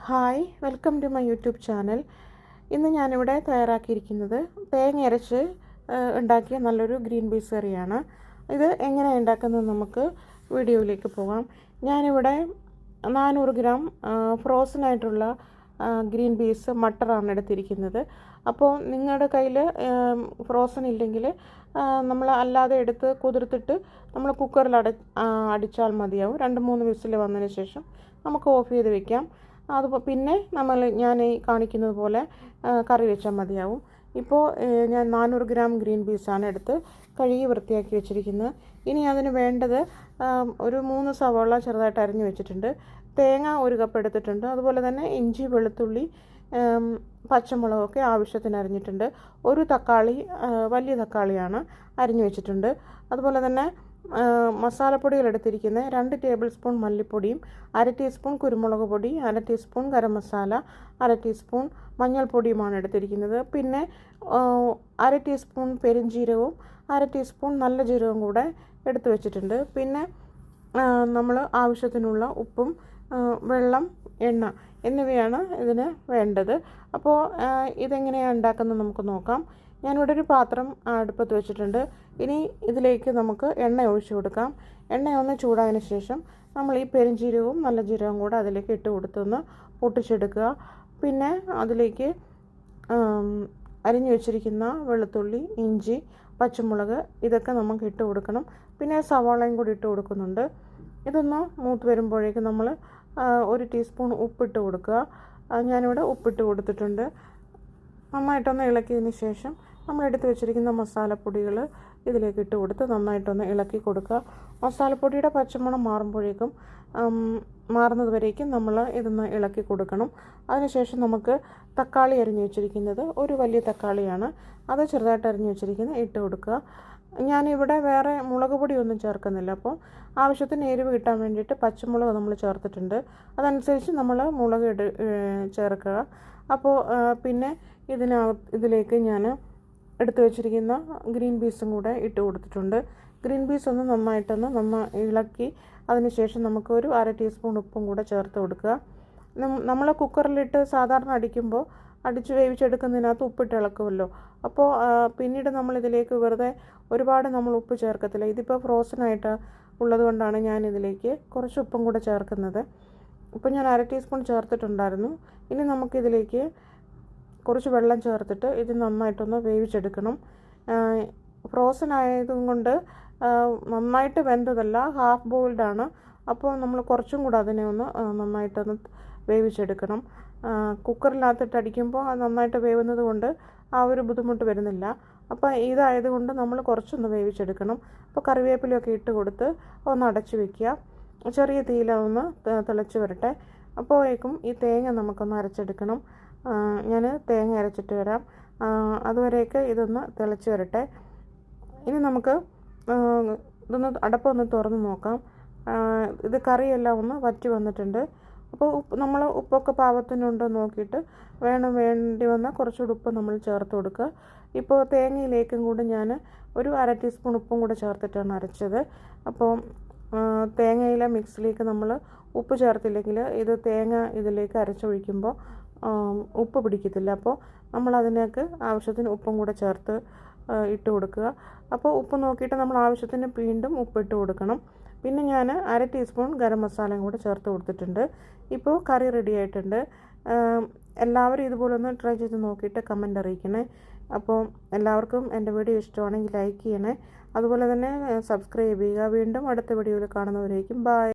Hi, welcome to my YouTube channel. ഇന്ന് ഞാനിവിടെ തയ്യാറാക്കിയിരിക്കുന്നത് തേങ്ങ അരച്ച് ഉണ്ടാക്കിയ നല്ലൊരു ഗ്രീൻ പീസ് കറിയാണ്. ഇത് എങ്ങനെയാണ് ഉണ്ടാക്കുന്നത് നമുക്ക് വീഡിയോയിലേക്ക് പോകാം. ഞാനിവിടെ 400 ഗ്രാം ഫ്രോസൺ ആയിട്ടുള്ള ഗ്രീൻ പീസ് മട്ടറാണ് എടുത്തിരിക്കുന്നത്. അപ്പോൾ നിങ്ങളുടെ കയ്യിൽ ഫ്രോസൺ ഇല്ലെങ്കിൽ നമ്മൾ അല്ലാതെ എടുത്ത് കുതിർത്തിട്ട് നമ്മൾ കുക്കറിൽ അടിച്ചാൽ മതിയാവും. 2-3 വിസിൽ വന്നതിന് ശേഷം നമുക്ക് ഓഫ് ചെയ്ത് വെക്കാം. പിന്നെ ഞാൻ ഈ കാണിക്കുന്നത് പോലെ കറി വെച്ചാൽ മതിയാവും. ഇപ്പോൾ ഞാൻ 400 ഗ്രാം ഗ്രീൻ പീസാണ് എടുത്ത് കഴുകി വൃത്തിയാക്കി വെച്ചിരിക്കുന്നത്. ഇനി അതിന് വേണ്ടത് ഒരു 3 സവാള ചെറുതായിട്ട് അരിഞ്ഞു വെച്ചിട്ടുണ്ട്, തേങ്ങ 1 കപ്പ് എടുത്തിട്ടുണ്ട്, അതുപോലെ തന്നെ ഇഞ്ചി, വെളുത്തുള്ളി, പച്ചമുളകൊക്കെ ആവശ്യത്തിന് അരിഞ്ഞിട്ടുണ്ട്, ഒരു തക്കാളി, വലിയ തക്കാളിയാണ് അരിഞ്ഞു വെച്ചിട്ടുണ്ട്. അതുപോലെ തന്നെ മസാലപ്പൊടികൾ എടുത്തിരിക്കുന്നത് 2 ടേബിൾ സ്പൂൺ മല്ലിപ്പൊടിയും, 1/2 ടീസ്പൂൺ കുരുമുളക് പൊടി, 1/2 ടീസ്പൂൺ ഗരം മസാല, 1/2 ടീസ്പൂൺ മഞ്ഞൾപ്പൊടിയുമാണ് എടുത്തിരിക്കുന്നത്. പിന്നെ 1/2 ടീസ്പൂൺ പെരുംജീരകവും 1/2 ടീസ്പൂൺ നല്ല ജീരകവും കൂടെ എടുത്തു വെച്ചിട്ടുണ്ട്. പിന്നെ നമ്മൾ ആവശ്യത്തിനുള്ള ഉപ്പും വെള്ളം, എണ്ണ എന്നിവയാണ് ഇതിന് വേണ്ടത്. അപ്പോൾ ഇതെങ്ങനെയാണ് ഉണ്ടാക്കുന്നത് നമുക്ക് നോക്കാം. ഞാനിവിടെ ഒരു പാത്രം അടുപ്പത്ത് വെച്ചിട്ടുണ്ട്. ഇനി ഇതിലേക്ക് നമുക്ക് എണ്ണ ഒഴിച്ചു കൊടുക്കാം. എണ്ണ ഒന്ന് ചൂടായതിന് ശേഷം നമ്മൾ ഈ പെരുംജീരകവും നല്ല ജീരകവും കൂടെ അതിലേക്ക് ഇട്ട് കൊടുത്തൊന്ന് പൊട്ടിച്ചെടുക്കുക. പിന്നെ അതിലേക്ക് അരിഞ്ഞു വെച്ചിരിക്കുന്ന വെളുത്തുള്ളി, ഇഞ്ചി, പച്ചമുളക് ഇതൊക്കെ നമുക്ക് ഇട്ട് കൊടുക്കണം. പിന്നെ സവാളയും കൂടി ഇട്ട് കൊടുക്കുന്നുണ്ട്. ഇതൊന്ന് മൂത്ത് വരുമ്പോഴേക്കും നമ്മൾ 1 ടീസ്പൂൺ ഉപ്പിട്ട് കൊടുക്കുക. ഞാനിവിടെ ഉപ്പിട്ട് കൊടുത്തിട്ടുണ്ട്. നന്നായിട്ടൊന്ന് ഇളക്കിയതിന് ശേഷം നമ്മൾ എടുത്ത് വെച്ചിരിക്കുന്ന മസാലപ്പൊടികൾ ഇതിലേക്ക് ഇട്ട് കൊടുത്ത് നന്നായിട്ടൊന്ന് ഇളക്കി കൊടുക്കുക. മസാലപ്പൊടിയുടെ പച്ചമണം മാറുന്നത് വരേക്കും നമ്മൾ ഇതൊന്ന് ഇളക്കി കൊടുക്കണം. അതിനുശേഷം നമുക്ക് തക്കാളി അരിഞ്ഞു വെച്ചിരിക്കുന്നത്, ഒരു വലിയ തക്കാളിയാണ്, അത് ചെറുതായിട്ട് അരിഞ്ഞു വെച്ചിരിക്കുന്നത് ഇട്ട് കൊടുക്കുക. ഞാനിവിടെ വേറെ മുളക് പൊടിയൊന്നും ചേർക്കുന്നില്ല. അപ്പോൾ ആവശ്യത്തിന് എരിവ് കിട്ടാൻ വേണ്ടിയിട്ട് പച്ചമുളക് നമ്മൾ ചേർത്തിട്ടുണ്ട്. അതനുസരിച്ച് നമ്മൾ മുളക് ചേർക്കുക. അപ്പോൾ പിന്നെ ഇതിലേക്ക് ഞാൻ എടുത്തു വെച്ചിരിക്കുന്ന ഗ്രീൻ പീസും കൂടെ ഇട്ട് കൊടുത്തിട്ടുണ്ട്. ഗ്രീൻ പീസ് ഒന്ന് നന്നായിട്ടൊന്ന് ഇളക്കി അതിനുശേഷം നമുക്ക് ഒരു 1/2 ടീസ്പൂൺ ഉപ്പും കൂടെ ചേർത്ത് കൊടുക്കുക. നമ്മൾ കുക്കറിലിട്ട് സാധാരണ അടിച്ച് വേവിച്ചെടുക്കുന്നതിനകത്ത് ഉപ്പിട്ട് ഇളക്കുമല്ലോ. അപ്പോൾ പിന്നീട് നമ്മളിതിലേക്ക് വെറുതെ ഒരുപാട് നമ്മൾ ഉപ്പ് ചേർക്കത്തില്ല. ഇതിപ്പോൾ ഫ്രോസണായിട്ട് ഉള്ളത് കൊണ്ടാണ് ഞാൻ ഇതിലേക്ക് കുറച്ച് ഉപ്പും കൂടെ ചേർക്കുന്നത്. ഇപ്പോൾ ഞാൻ 1/2 ടീസ്പൂൺ ചേർത്തിട്ടുണ്ടായിരുന്നു. ഇനി നമുക്കിതിലേക്ക് കുറച്ച് വെള്ളം ചേർത്തിട്ട് ഇത് നന്നായിട്ടൊന്ന് വേവിച്ചെടുക്കണം. ഫ്രോസൺ ആയതുകൊണ്ട് നന്നായിട്ട് വെന്തതല്ല, ഹാഫ് ബോയിൽഡാണ്. അപ്പോൾ നമ്മൾ കുറച്ചും കൂടെ അതിനെ ഒന്ന് നന്നായിട്ടൊന്ന് വേവിച്ചെടുക്കണം. കുക്കറിനകത്തിട്ട് അടിക്കുമ്പോൾ അത് നന്നായിട്ട് വേവുന്നത് കൊണ്ട് ആ ഒരു ബുദ്ധിമുട്ട് വരുന്നില്ല. അപ്പോൾ ഇതായതുകൊണ്ട് നമ്മൾ കുറച്ചൊന്ന് വേവിച്ചെടുക്കണം. അപ്പോൾ കറിവേപ്പിലയൊക്കെ ഇട്ട് കൊടുത്ത് ഒന്ന് അടച്ച് വയ്ക്കുക. ചെറിയ തീയിലൊന്ന് തിളച്ച് വരട്ടെ. അപ്പോഴേക്കും ഈ തേങ്ങ നമുക്കൊന്ന് അരച്ചെടുക്കണം. ഞാൻ തേങ്ങ അരച്ചിട്ട് വരാം. അതുവരേക്ക് ഇതൊന്ന് തിളച്ച് വരട്ടെ. ഇനി നമുക്ക് അടപ്പൊന്ന് തുറന്ന് നോക്കാം. ഇത് കറിയെല്ലാം ഒന്ന് വറ്റി വന്നിട്ടുണ്ട്. അപ്പോൾ നമ്മൾ ഉപ്പൊക്കെ പാകത്തിനുണ്ടോ നോക്കിയിട്ട് വേണ്ടി വന്നാൽ കുറച്ചുകൂടി ഉപ്പ് നമ്മൾ ചേർത്ത് കൊടുക്കുക. ഇപ്പോൾ തേങ്ങയിലേക്കും കൂടി ഞാൻ ഒരു 1/2 ടീസ്പൂൺ ഉപ്പും കൂടെ ചേർത്തിട്ടാണ് അരച്ചത്. അപ്പോൾ തേങ്ങയിലെ മിക്സിലേക്ക് നമ്മൾ ഉപ്പ് ചേർത്തില്ലെങ്കിൽ ഇത് തേങ്ങ ഇതിലേക്ക് അരച്ചൊഴിക്കുമ്പോൾ ഉപ്പ് പിടിക്കത്തില്ല. അപ്പോൾ നമ്മൾ അതിനേക്ക് ആവശ്യത്തിന് ഉപ്പും കൂടെ ചേർത്ത് ഇട്ട് കൊടുക്കുക. അപ്പോൾ ഉപ്പ് നോക്കിയിട്ട് നമ്മൾ ആവശ്യത്തിന് വീണ്ടും ഉപ്പിട്ട് കൊടുക്കണം. പിന്നെ ഞാൻ 1/2 ടീസ്പൂൺ ഗരം മസാലയും കൂടെ ചേർത്ത് കൊടുത്തിട്ടുണ്ട്. ഇപ്പോൾ കറി റെഡി ആയിട്ടുണ്ട്. എല്ലാവരും ഇതുപോലെ ഒന്ന് ട്രൈ ചെയ്ത് നോക്കിയിട്ട് കമൻ്റ് അറിയിക്കണേ. അപ്പോൾ എല്ലാവർക്കും എൻ്റെ വീഡിയോ ഇഷ്ടമാണെങ്കിൽ ലൈക്ക് ചെയ്യണേ. അതുപോലെ തന്നെ സബ്സ്ക്രൈബ് ചെയ്യുക. വീണ്ടും അടുത്ത വീഡിയോയിൽ കാണുന്നവരേക്കും ബൈ.